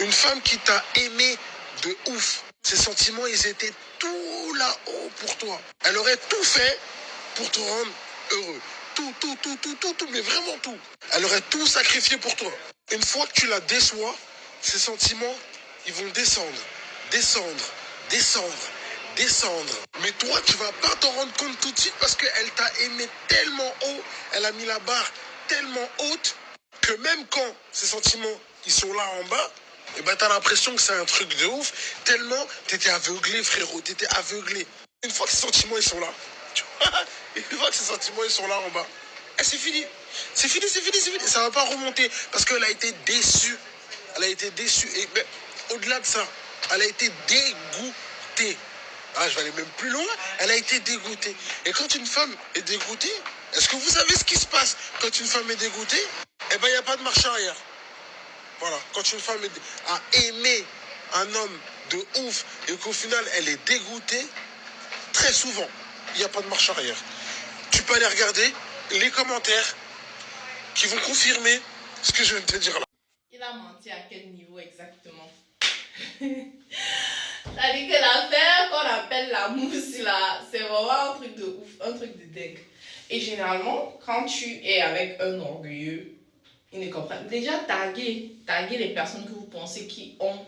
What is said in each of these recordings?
Une femme qui t'a aimé de ouf. Ses sentiments, ils étaient tout là-haut pour toi. Elle aurait tout fait pour te rendre heureux. Tout, mais vraiment tout. Elle aurait tout sacrifié pour toi. Une fois que tu la déçois, ses sentiments, ils vont descendre, descendre, descendre, descendre. Mais toi, tu vas pas t'en rendre compte tout de suite parce qu'elle t'a aimé tellement haut, elle a mis la barre tellement haute que même quand ces sentiments, ils sont là en bas, et ben t'as l'impression que c'est un truc de ouf, tellement t'étais aveuglé, frérot, t'étais aveuglé. Une fois que ces sentiments, ils sont là, tu vois, une fois que ces sentiments, ils sont là en bas, et c'est fini. C'est fini, c'est fini, c'est fini. Ça va pas remonter parce qu'elle a été déçue. Elle a été déçue. Et ben, au-delà de ça, elle a été dégoûtée. Ah, je vais aller même plus loin. Elle a été dégoûtée. Et quand une femme est dégoûtée, est-ce que vous savez ce qui se passe quand une femme est dégoûtée? Eh ben, il n'y a pas de marche arrière. Voilà. Quand une femme a aimé un homme de ouf et qu'au final, elle est dégoûtée, très souvent, il n'y a pas de marche arrière. Tu peux aller regarder les commentaires qui vont confirmer ce que je viens de te dire là. Il a menti à quel niveau exactement? C'est-à-dire que l'affaire qu'on appelle la mousse là, c'est vraiment un truc de ouf, un truc de dingue. Et généralement, quand tu es avec un orgueilleux, ils ne comprennent. Déjà, taguez les personnes que vous pensez qui ont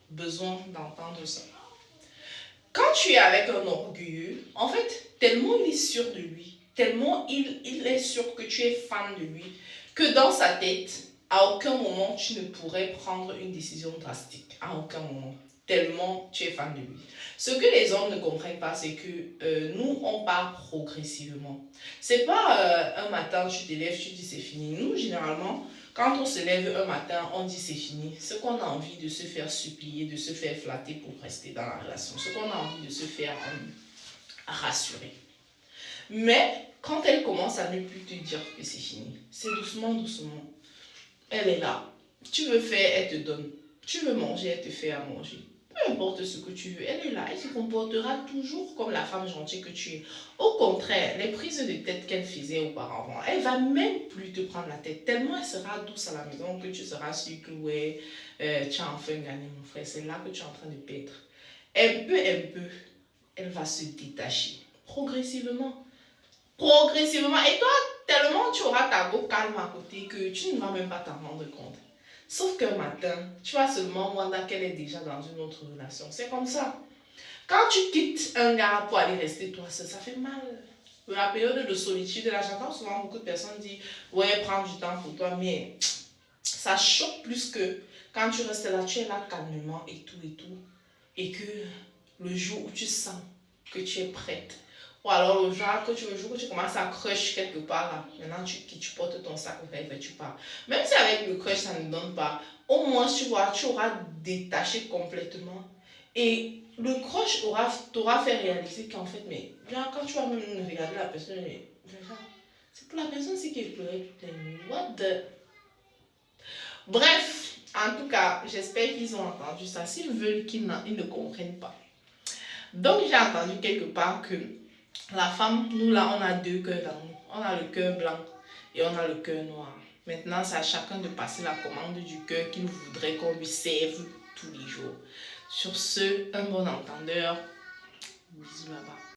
besoin d'entendre ça. Quand tu es avec un orgueilleux, en fait, tellement il est sûr de lui, tellement il est sûr que tu es fan de lui, que dans sa tête, à aucun moment tu ne pourrais prendre une décision drastique. À aucun moment. Tellement tu es fan de lui. Ce que les hommes ne comprennent pas, c'est que nous, on part progressivement. C'est pas un matin, tu te lèves, tu dis c'est fini. Nous, généralement, quand on se lève un matin, on dit c'est fini. Ce qu'on a envie de se faire supplier, de se faire flatter pour rester dans la relation. Ce qu'on a envie de se faire rassurer. Mais quand elle commence à ne plus te dire que c'est fini, c'est doucement, doucement. Elle est là. Tu veux faire, elle te donne. Tu veux manger, elle te fait à manger. Peu importe ce que tu veux, elle est là. Elle se comportera toujours comme la femme gentille que tu es. Au contraire, les prises de tête qu'elle faisait auparavant, elle va même plus te prendre la tête. Tellement elle sera douce à la maison que tu seras sûr que ouais, tu as enfin gagné mon frère. C'est là que tu es en train de perdre. Un peu, elle va se détacher. Progressivement. Progressivement. Et toi, tellement tu auras ta go calme à côté que tu ne vas même pas t'en rendre compte. Sauf qu'un matin, tu vas seulement voir qu'elle est déjà dans une autre relation. C'est comme ça. Quand tu quittes un gars pour aller rester toi seul, ça fait mal. La période de solitude, là, j'entends souvent beaucoup de personnes dire ouais, prends du temps pour toi, mais ça choque plus que quand tu restes là, tu es là calmement et tout, et que le jour où tu sens que tu es prête, ou alors le jour que tu commences à crush quelque part, là, maintenant tu portes ton sac et tu pars. Même si avec le crush ça ne donne pas, au moins tu vois, tu auras détaché complètement. Et le crush t'aura fait réaliser qu'en fait, mais bien, quand tu vas même regarder la personne, c'est pour la personne aussi qui pleurait toute la nuit. What the... Bref, en tout cas, j'espère qu'ils ont entendu ça. S'ils veulent qu'ils ne comprennent pas. Donc, j'ai entendu quelque part que la femme, nous là, on a deux cœurs dans nous. On a le cœur blanc et on a le cœur noir. Maintenant, c'est à chacun de passer la commande du cœur qu'il voudrait qu'on lui serve tous les jours. Sur ce, un bon entendeur. Bisous là-bas.